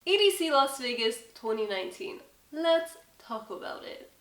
EDC Las Vegas 2019. Let's talk about it.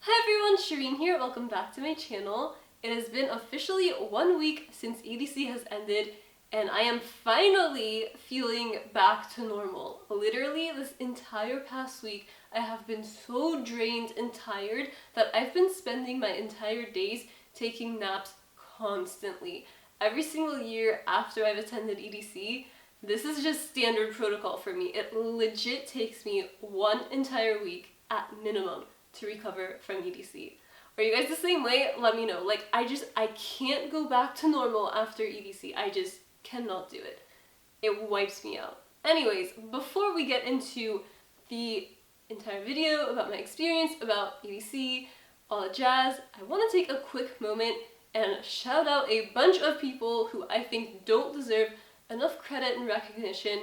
Hi everyone, Shirin here. Welcome back to my channel. It has been officially 1 week since EDC has ended, and I am finally feeling back to normal. Literally, this entire past week, I have been so drained and tired that I've been spending my entire days taking naps constantly. Every single year after I've attended EDC, this is just standard protocol for me. It legit takes me 1 entire week at minimum to recover from EDC. Are you guys the same way? Let me know. Like, I can't go back to normal after EDC. I just cannot do it. It wipes me out. Anyways, before we get into the entire video about my experience, about EDC, all the jazz, I want to take a quick moment and shout out a bunch of people who I think don't deserve enough credit and recognition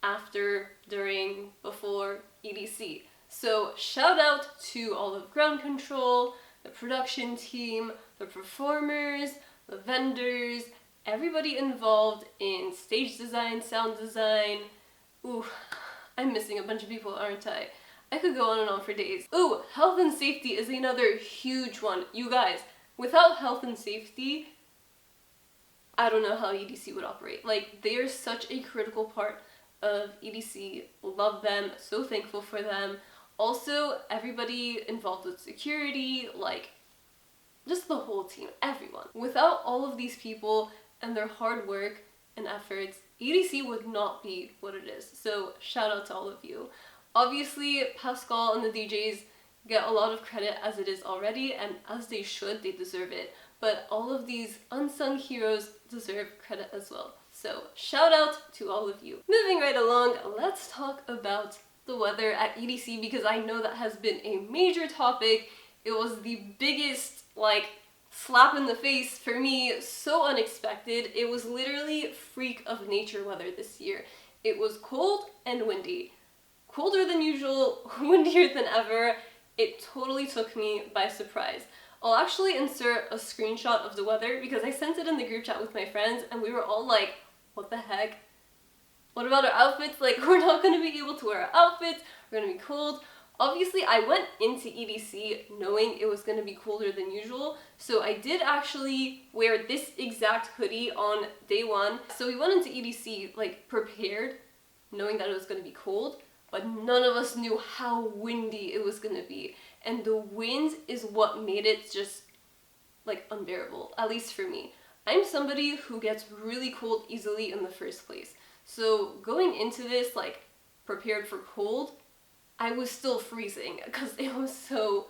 after, during, before EDC. So shout out to all of ground control, the production team, the performers, the vendors, everybody involved in stage design, sound design. Ooh, I'm missing a bunch of people, aren't I? I could go on and on for days. Ooh, health and safety is another huge one. You guys, without health and safety, I don't know how EDC would operate. Like, they are such a critical part of EDC. Love them, so thankful for them. Also, everybody involved with security, like, just the whole team, everyone. Without all of these people and their hard work and efforts, EDC would not be what it is. So shout out to all of you. Obviously, Pascal and the DJs get a lot of credit as it is already, and as they should, they deserve it. But all of these unsung heroes deserve credit as well. So shout out to all of you. Moving right along, let's talk about the weather at EDC, because I know that has been a major topic. It was the biggest, like, slap in the face for me, so unexpected. It was literally freak of nature weather this year. It was cold and windy. Colder than usual, windier than ever. It totally took me by surprise. I'll actually insert a screenshot of the weather because I sent it in the group chat with my friends and we were all like, what the heck? What about our outfits? Like, we're not going to be able to wear our outfits, we're going to be cold. Obviously, I went into EDC knowing it was going to be colder than usual, so I did actually wear this exact hoodie on day 1. So we went into EDC, like, prepared, knowing that it was going to be cold, but none of us knew how windy it was going to be. And the wind is what made it just, like, unbearable, at least for me. I'm somebody who gets really cold easily in the first place. So going into this, like, prepared for cold, I was still freezing because it was so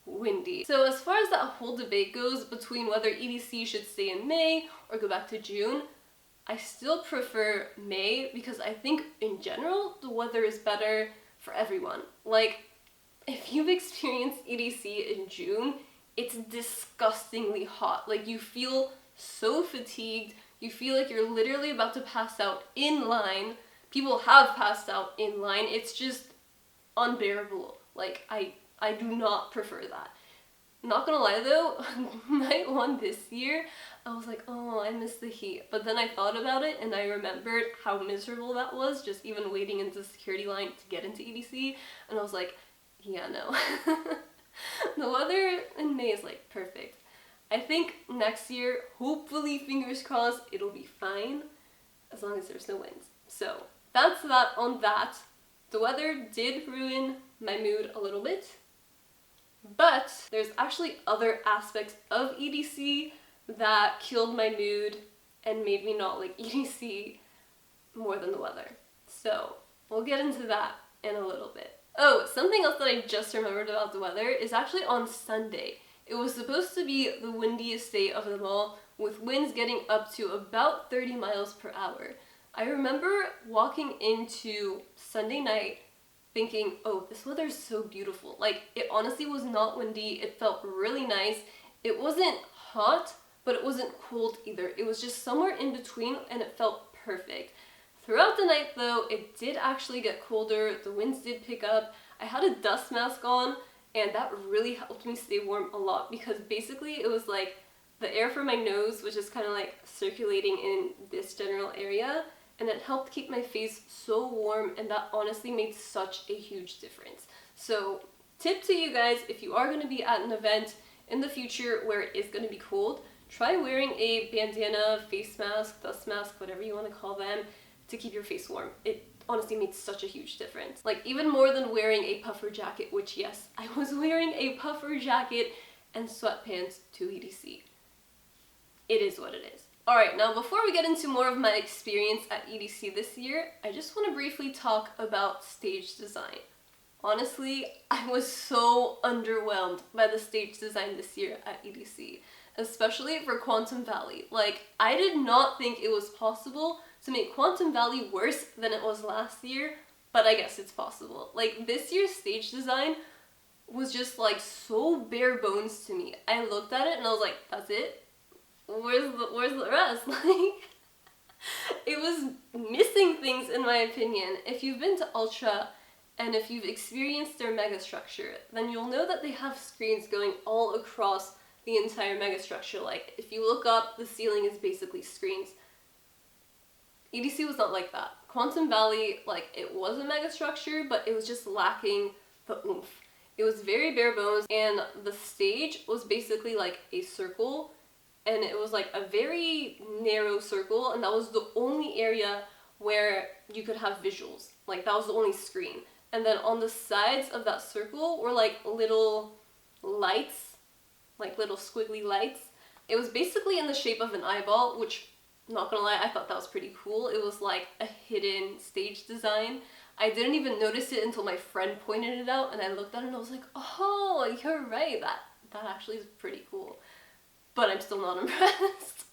windy. So as far as that whole debate goes between whether EDC should stay in May or go back to June, I still prefer May because I think in general the weather is better for everyone. Like, if you've experienced EDC in June, it's disgustingly hot. Like, you feel so fatigued. You feel like you're literally about to pass out in line. People have passed out in line. It's just unbearable. Like, I do not prefer that. Not gonna lie though, night 1 this year, I was like, oh, I miss the heat. But then I thought about it and I remembered how miserable that was, just even waiting into the security line to get into EDC. And I was like, yeah, no. The weather in May is, like, perfect. I think next year, hopefully, fingers crossed, it'll be fine, as long as there's no winds. So that's that on that. The weather did ruin my mood a little bit, but there's actually other aspects of EDC that killed my mood and made me not like EDC more than the weather. So we'll get into that in a little bit. Oh, something else that I just remembered about the weather is actually on Sunday. It was supposed to be the windiest day of them all, with winds getting up to about 30 miles per hour. I remember walking into Sunday night thinking, oh, this weather is so beautiful. Like, it honestly was not windy. It felt really nice. It wasn't hot, but it wasn't cold either. It was just somewhere in between and it felt perfect. Throughout the night though, it did actually get colder. The winds did pick up. I had a dust mask on and that really helped me stay warm a lot because basically it was like the air from my nose was just kind of like circulating in this general area, and it helped keep my face so warm, and that honestly made such a huge difference. So tip to you guys, if you are going to be at an event in the future where it is going to be cold, try wearing a bandana, face mask, dust mask, whatever you want to call them, to keep your face warm. It honestly made such a huge difference. Like even more than wearing a puffer jacket, which yes, I was wearing a puffer jacket and sweatpants to EDC. It is what it is. Alright, now before we get into more of my experience at EDC this year, I just want to briefly talk about stage design. Honestly, I was so underwhelmed by the stage design this year at EDC, especially for Quantum Valley. Like, I did not think it was possible to make Quantum Valley worse than it was last year, but I guess it's possible. Like, this year's stage design was just like so bare bones to me. I looked at it and I was like, that's it? Where's the rest? Like, it was missing things in my opinion. If you've been to Ultra and if you've experienced their mega structure, then you'll know that they have screens going all across the entire mega structure. Like, if you look up, the ceiling is basically screens. EDC was not like that. Quantum Valley, like, it was a mega structure, but it was just lacking the oomph. It was very bare bones, and the stage was basically like a circle, and it was like a very narrow circle, and that was the only area where you could have visuals. Like, that was the only screen. And then on the sides of that circle were like little lights, like little squiggly lights. It was basically in the shape of an eyeball, which, not gonna lie, I thought that was pretty cool. It was like a hidden stage design. I didn't even notice it until my friend pointed it out, and I looked at it and I was like, oh, you're right, that actually is pretty cool. But I'm still not impressed.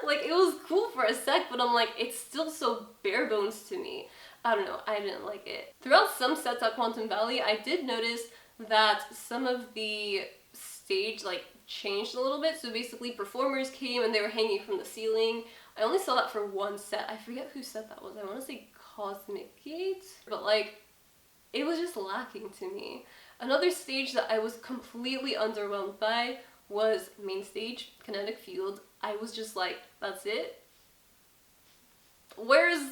Like, it was cool for a sec, but I'm like, it's still so bare bones to me. I don't know, I didn't like it. Throughout some sets at Quantum Valley, I did notice that some of the stage like changed a little bit. So basically performers came and they were hanging from the ceiling. I only saw that for one set. I forget whose set that was. I want to say Cosmic Gate, but like, it was just lacking to me. Another stage that I was completely underwhelmed by was main stage, Kinetic Field. I was just like, that's it? Where's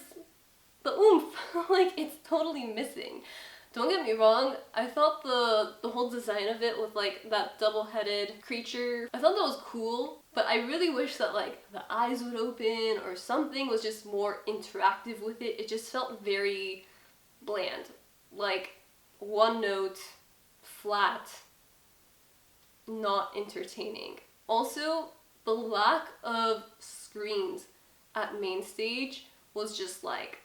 the oomph? Like, it's totally missing. Don't get me wrong, I thought the whole design of it with like that double-headed creature, I thought that was cool, but I really wish that like the eyes would open or something was just more interactive with it. It just felt very bland. Like, one note, flat, not entertaining. Also, the lack of screens at main stage was just like,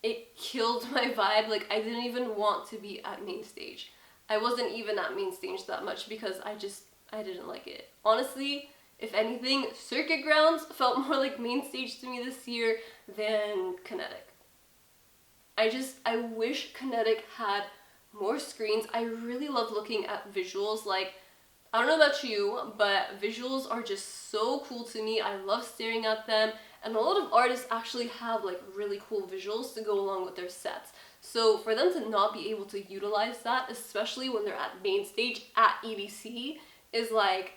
it killed my vibe. Like, I didn't even want to be at main stage. I wasn't even at main stage that much because I didn't like it. Honestly, if anything, Circuit Grounds felt more like main stage to me this year than Kinetic. I wish Kinetic had more screens. I really love looking at visuals. Like, I don't know about you, but visuals are just so cool to me. I love staring at them, and a lot of artists actually have like really cool visuals to go along with their sets. So for them to not be able to utilize that, especially when they're at main stage at EDC, is like,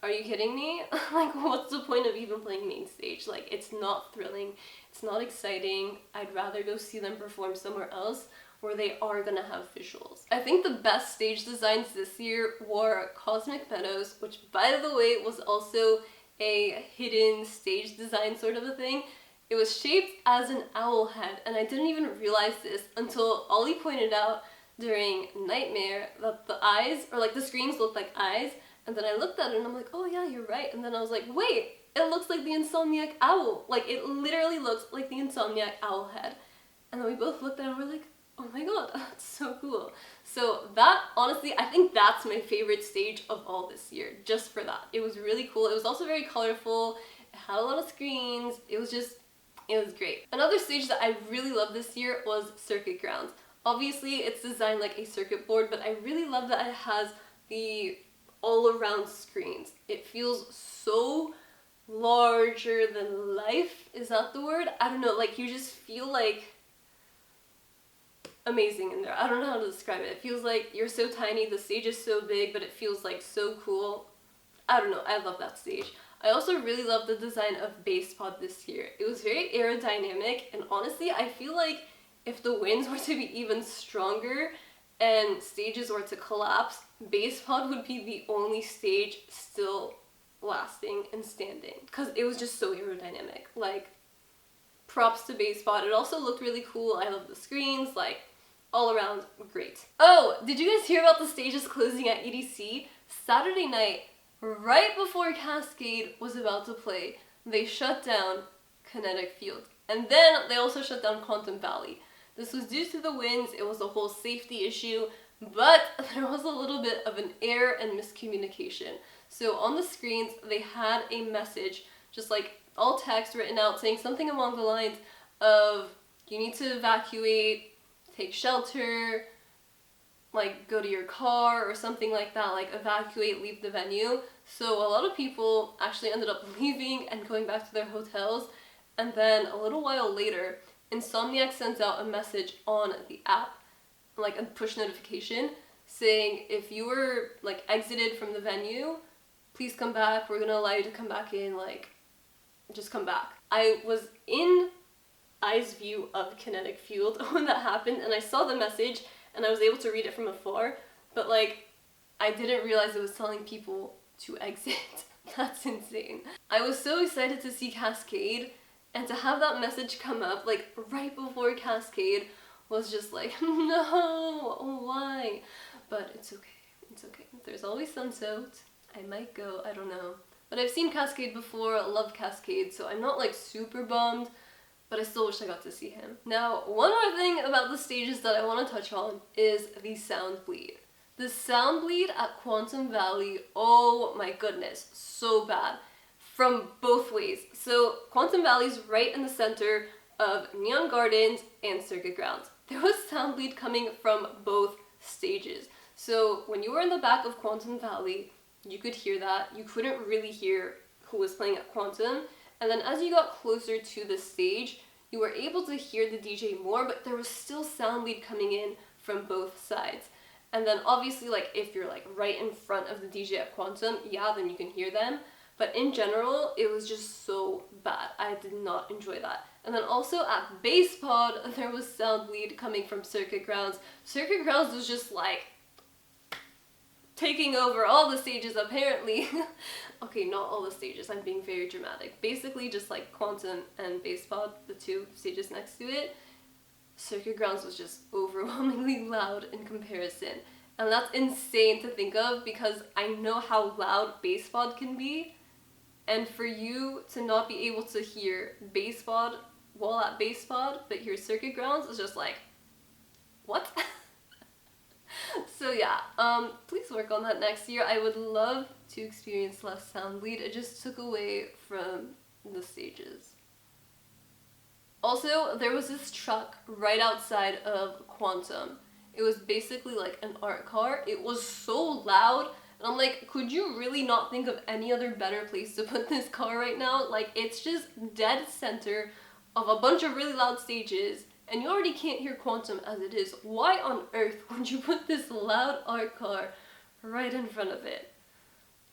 are you kidding me? Like, what's the point of even playing main stage? Like, it's not thrilling, it's not exciting. I'd rather go see them perform somewhere else where they are gonna have visuals. I think the best stage designs this year were Cosmic Meadows, which by the way was also a hidden stage design sort of a thing. It was shaped as an owl head, and I didn't even realize this until Ollie pointed out during Nightmare that the eyes, or like the screens looked like eyes, and then I looked at it and I'm like, oh yeah, you're right. And then I was like, wait, it looks like the Insomniac owl. Like, it literally looks like the Insomniac owl head. And then we both looked at it and we're like, oh my god, that's so cool. So that, honestly, I think that's my favorite stage of all this year, just for that. It was really cool. It was also very colorful. It had a lot of screens. It was great. Another stage that I really loved this year was Circuit Grounds. Obviously, it's designed like a circuit board, but I really love that it has the all-around screens. It feels so larger than life. Is that the word? I don't know, like, you just feel like amazing in there. I don't know how to describe it. It feels like you're so tiny, the stage is so big, but it feels like so cool. I don't know, I love that stage. I also really love the design of Bass Pod this year. It was very aerodynamic, and honestly, I feel like if the winds were to be even stronger and stages were to collapse, Bass Pod would be the only stage still lasting and standing, because it was just so aerodynamic. Like, props to Bass Pod. It also looked really cool. I love the screens, like, all around great. Oh, did you guys hear about the stages closing at EDC? Saturday night, right before Cascade was about to play, they shut down Kinetic Field. And then they also shut down Quantum Valley. This was due to the winds, it was a whole safety issue, but there was a little bit of an error and miscommunication. So on the screens, they had a message, just like all text written out, saying something along the lines of, you need to evacuate, take shelter, like go to your car or something like that, like evacuate, leave the venue. So a lot of people actually ended up leaving and going back to their hotels, and then a little while later, Insomniac sends out a message on the app, like a push notification, saying if you were like exited from the venue, please come back, we're gonna allow you to come back in, like, just come back. I was in Eye's view of Kinetic Field when that happened, and I saw the message, and I was able to read it from afar, but like, I didn't realize it was telling people to exit. That's insane. I was so excited to see Cascade, and to have that message come up, like, right before Cascade was just like, no, why? But it's okay, it's okay. There's always Sunsoaked. I might go, I don't know. But I've seen Cascade before, love Cascade, so I'm not like super bummed, but I still wish I got to see him. Now, one more thing about the stages that I want to touch on is the sound bleed. The sound bleed at Quantum Valley, oh my goodness, so bad. From both ways. So Quantum Valley's right in the center of Neon Gardens and Circuit Grounds. There was sound bleed coming from both stages. So when you were in the back of Quantum Valley, you could hear that. You couldn't really hear who was playing at Quantum. And then as you got closer to the stage, you were able to hear the DJ more, but there was still sound bleed coming in from both sides. And then obviously, like, if you're like right in front of the DJ at Quantum, yeah, then you can hear them. But in general, it was just so bad. I did not enjoy that. And then also at Bass Pod, there was sound bleed coming from Circuit Grounds. Circuit Grounds was just like taking over all the stages apparently. Okay, not all the stages, I'm being very dramatic. Basically just like Quantum and Bass Pod, the two stages next to it. Circuit Grounds was just overwhelmingly loud in comparison. And that's insane to think of because I know how loud Bass Pod can be. And for you to not be able to hear Bass Pod while at Bass Pod, but hear Circuit Grounds is just like, what? So yeah, please work on that next year. I would love to experience less sound bleed. It just took away from the stages. Also, there was this truck right outside of Quantum. It was basically like an art car. It was so loud. And I'm like, could you really not think of any other better place to put this car right now? Like, it's just dead center of a bunch of really loud stages, and you already can't hear Quantum as it is. Why on earth would you put this loud art car right in front of it?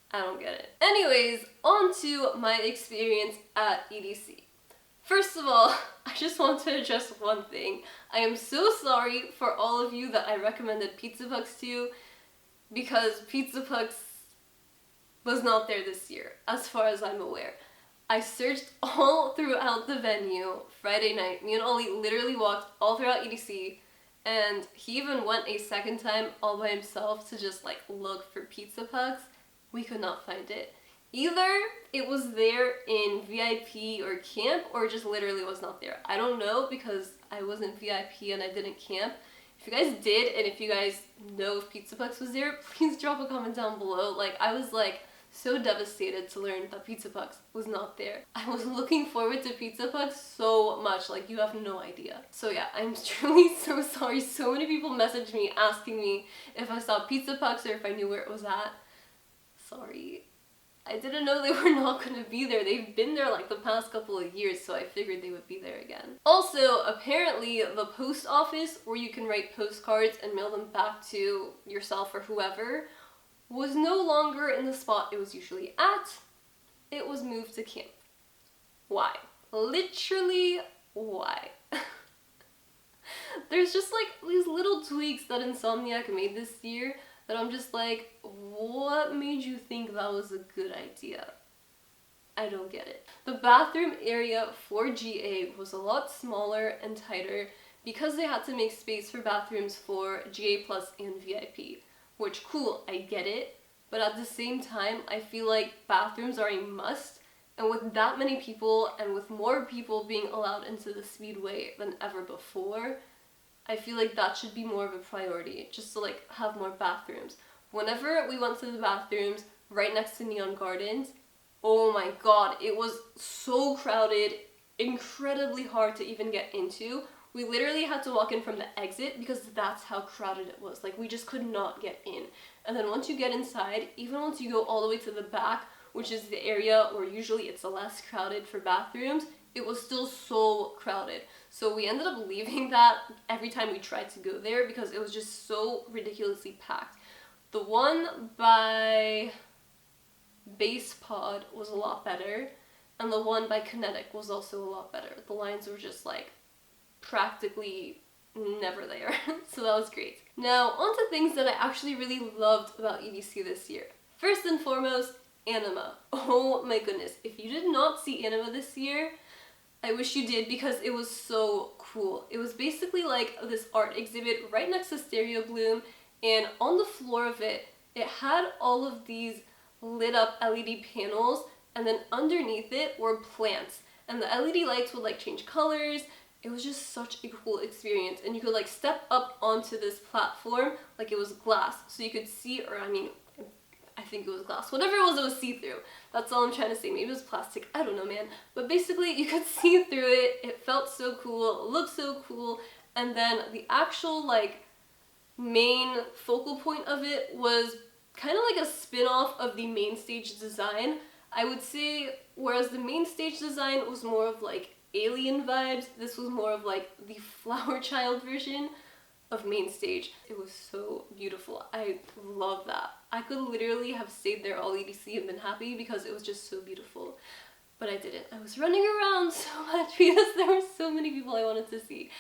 I don't get it. Anyways, on to my experience at EDC. First of all, I just want to address one thing. I am so sorry for all of you that I recommended Pizza Pucks to, because Pizza Pucks was not there this year, as far as I'm aware. I searched all throughout the venue Friday night. Me and Ollie literally walked all throughout EDC, and he even went a second time all by himself to just like look for Pizza Pucks. We could not find it. Either it was there in VIP or camp, or just literally was not there. I don't know, because I wasn't VIP and I didn't camp. If you guys did, and if you guys know if Pizza Pucks was there, please drop a comment down below. Like, I was like so devastated to learn that Pizza Pucks was not there. I was looking forward to Pizza Pucks so much, like, you have no idea. So yeah, I'm truly so sorry. So many people messaged me asking me if I saw Pizza Pucks or if I knew where it was at. Sorry. I didn't know they were not going to be there. They've been there like the past couple of years, so I figured they would be there again. Also, apparently the post office, where you can write postcards and mail them back to yourself or whoever, was no longer in the spot it was usually at. It was moved to camp. Why? Literally, why? There's just like these little tweaks that Insomniac made this year that I'm just like, what made you think that was a good idea? I don't get it. The bathroom area for GA was a lot smaller and tighter because they had to make space for bathrooms for GA Plus and VIP, which cool, I get it, but at the same time, I feel like bathrooms are a must, and with that many people and with more people being allowed into the Speedway than ever before, I feel like that should be more of a priority, just to like have more bathrooms. Whenever we went to the bathrooms right next to Neon Gardens, oh my god, it was so crowded, incredibly hard to even get into. We literally had to walk in from the exit because that's how crowded it was. Like, we just could not get in. And then once you get inside, even once you go all the way to the back, which is the area where usually it's less crowded for bathrooms, it was still so crowded. So we ended up leaving that every time we tried to go there because it was just so ridiculously packed. The one by Base Pod was a lot better, and the one by Kinetic was also a lot better. The lines were just like practically never there. So that was great. Now on to things that I actually really loved about EDC this year. First and foremost, Anima. Oh my goodness, if you did not see Anima this year, I wish you did because it was so cool. It was basically like this art exhibit right next to Stereo Bloom, and on the floor of it, it had all of these lit up LED panels, and then underneath it were plants, and the LED lights would like change colors. It was just such a cool experience, and you could like step up onto this platform like it was glass, so you could see, or I mean, I think it was glass. Whatever it was see-through. That's all I'm trying to say. Maybe it was plastic. I don't know, man. But basically, you could see through it. It felt so cool. It looked so cool. And then the actual, like, main focal point of it was kind of like a spin-off of the main stage design, I would say. Whereas the main stage design was more of, like, alien vibes, this was more of, like, the Flower Child version of main stage. It was so beautiful. I love that. I could literally have stayed there all EDC and been happy because it was just so beautiful. But I didn't. I was running around so much because there were so many people I wanted to see.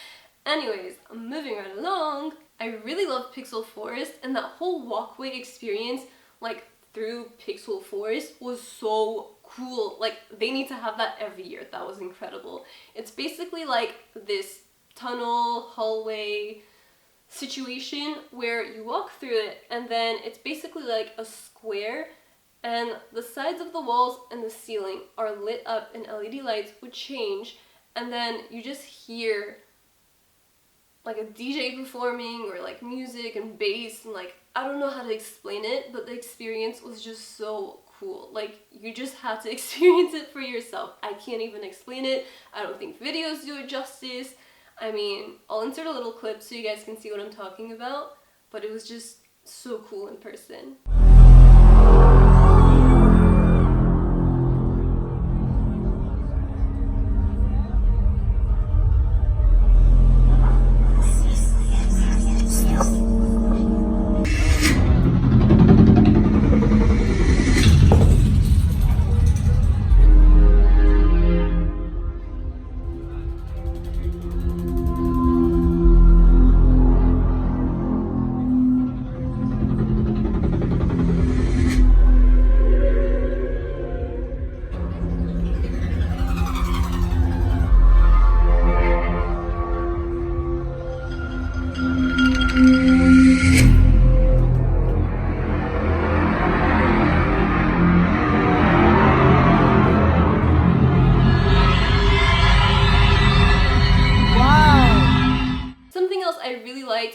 Anyways, moving right along, I really loved Pixel Forest, and that whole walkway experience, like through Pixel Forest, was so cool. Like, they need to have that every year. That was incredible. It's basically like this tunnel, hallway situation where you walk through it, and then it's basically like a square, and the sides of the walls and the ceiling are lit up and LED lights would change, and then you just hear like a DJ performing or like music and bass, and like, I don't know how to explain it, but the experience was just so cool. Like, you just had to experience it for yourself. I can't even explain it. I don't think videos do it justice. I mean, I'll insert a little clip so you guys can see what I'm talking about, but it was just so cool in person.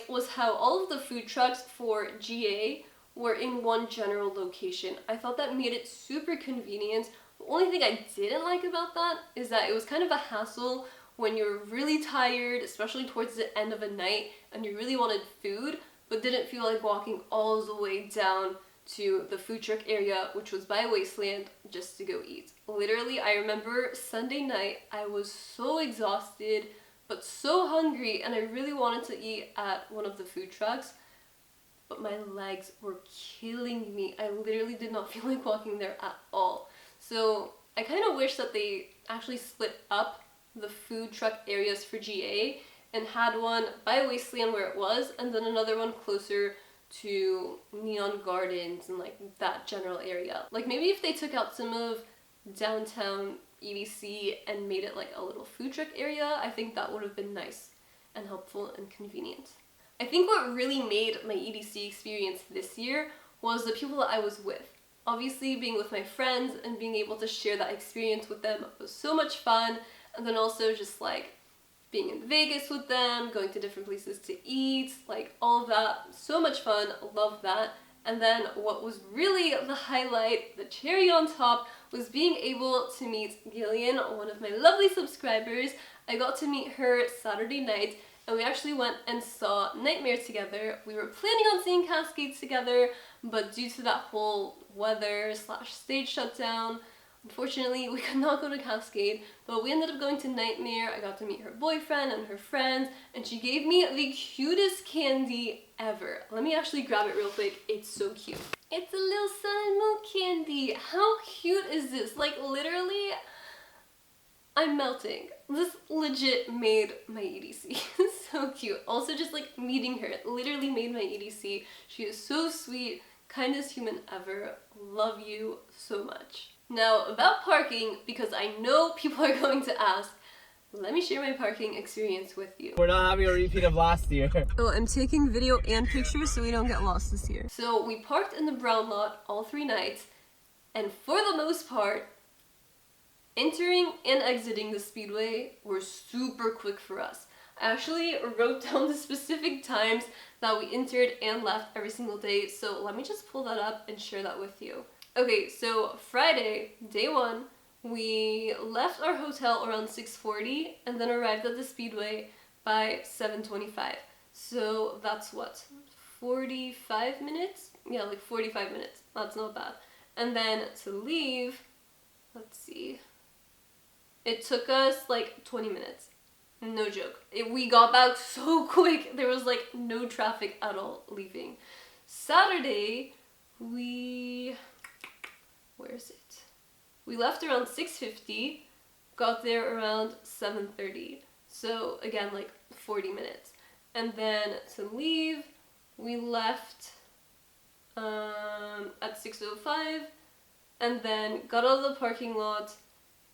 Was how all of the food trucks for GA were in one general location. I thought that made it super convenient. The only thing I didn't like about that is that it was kind of a hassle when you're really tired, especially towards the end of a night, and you really wanted food, but didn't feel like walking all the way down to the food truck area, which was by Wasteland, just to go eat. Literally, I remember Sunday night, I was so exhausted, but so hungry, and I really wanted to eat at one of the food trucks, but my legs were killing me. I literally did not feel like walking there at all. So I kind of wish that they actually split up the food truck areas for GA and had one by Wasteland where it was, and then another one closer to Neon Gardens and like that general area. Like maybe if they took out some of downtown EDC and made it like a little food truck area, I think that would have been nice and helpful and convenient. I think what really made my EDC experience this year was the people that I was with. Obviously being with my friends and being able to share that experience with them was so much fun, and then also just like being in Vegas with them, going to different places to eat, like all of that, so much fun, love that. And then what was really the highlight, the cherry on top, was being able to meet Gillian, one of my lovely subscribers. I got to meet her Saturday night, and we actually went and saw Nightmare together. We were planning on seeing Cascades together, but due to that whole weather / stage shutdown, unfortunately we could not go to Cascade, but we ended up going to Nightmare. I got to meet her boyfriend and her friends, and she gave me the cutest candy ever. Let me actually grab it real quick. It's so cute. It's a little sun and moon candy. How cute is this? Like literally, I'm melting. This legit made my EDC. So cute. Also just like meeting her, it literally made my EDC. She is so sweet, kindest human ever. Love you so much. Now about parking, because I know people are going to ask, let me share my parking experience with you. We're not having a repeat of last year. Oh, I'm taking video and pictures so we don't get lost this year. So we parked in the brown lot all 3 nights, and for the most part, entering and exiting the speedway were super quick for us. I actually wrote down the specific times that we entered and left every single day, so let me just pull that up and share that with you. Okay, so Friday, day 1, we left our hotel around 6:40 and then arrived at the speedway by 7:25. So that's what, 45 minutes? Yeah, like 45 minutes. That's not bad. And then to leave, let's see, it took us like 20 minutes. No joke. We got back so quick. There was like no traffic at all leaving. Saturday, where is it? We left around 6:50, got there around 7:30. So again, like 40 minutes. And then to leave, we left at 6:05 and then got out of the parking lot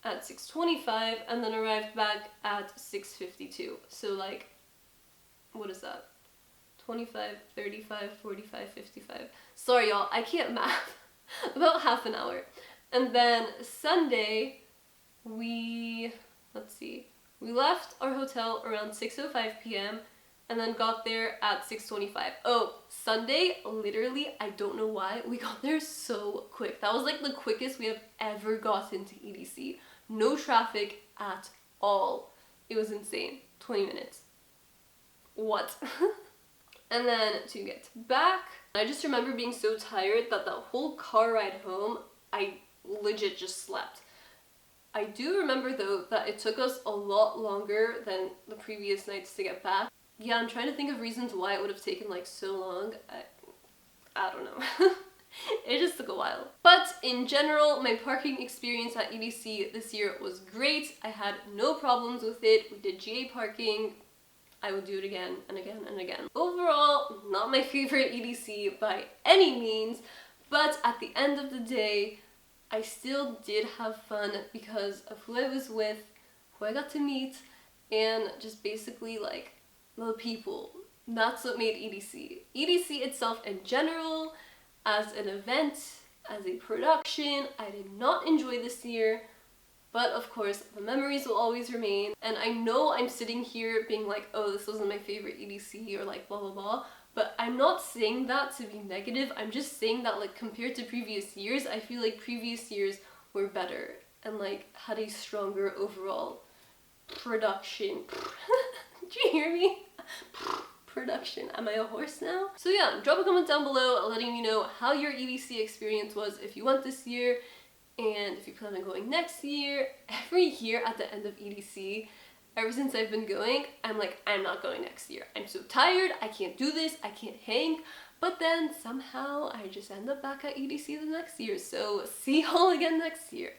at 6:25 and then arrived back at 6:52. So like, what is that? 25, 35, 45, 55. Sorry y'all, I can't math. About half an hour. And then Sunday, we left our hotel around 6:05 p.m. and then got there at 6:25. Oh, Sunday, literally, I don't know why, we got there so quick. That was like the quickest we have ever gotten to EDC. No traffic at all. It was insane. 20 minutes. What? And then to get back, I just remember being so tired that whole car ride home, I legit just slept. I do remember though that it took us a lot longer than the previous nights to get back. Yeah, I'm trying to think of reasons why it would have taken like so long. I don't know. It just took a while. But in general, my parking experience at EDC this year was great. I had no problems with it. We did GA parking. I would do it again and again and again. Overall, not my favorite EDC by any means, but at the end of the day, I still did have fun because of who I was with, who I got to meet, and just basically like the people. That's what made EDC. EDC itself in general, as an event, as a production, I did not enjoy this year. But of course, the memories will always remain. And I know I'm sitting here being like, oh, this wasn't my favorite EDC or like blah, blah, blah. But I'm not saying that to be negative. I'm just saying that like compared to previous years, I feel like previous years were better and like had a stronger overall production. Do you hear me? Production. Am I a horse now? So yeah, drop a comment down below letting me know how your EDC experience was if you went this year. And if you plan on going next year. Every year at the end of EDC, ever since I've been going, I'm like, I'm not going next year. I'm so tired, I can't do this, I can't hang. But then somehow I just end up back at EDC the next year. So see y'all again next year.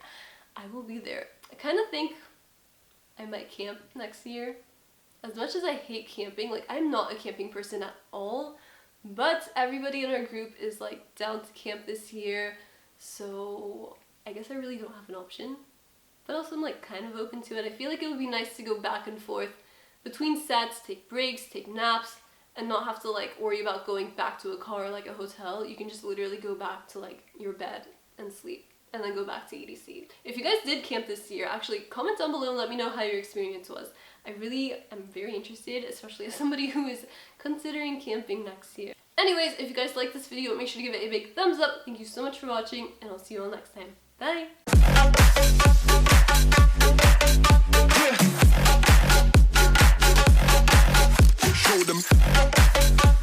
I will be there. I kind of think I might camp next year. As much as I hate camping, like I'm not a camping person at all, but everybody in our group is like down to camp this year, so I guess I really don't have an option. But also I'm like kind of open to it. I feel like it would be nice to go back and forth between sets, take breaks, take naps, and not have to like worry about going back to a car or like a hotel. You can just literally go back to like your bed and sleep and then go back to EDC. If you guys did camp this year, actually comment down below and let me know how your experience was. I really am very interested, especially as somebody who is considering camping next year. Anyways, if you guys like this video, make sure to give it a big thumbs up. Thank you so much for watching, and I'll see you all next time. Bye! Show them.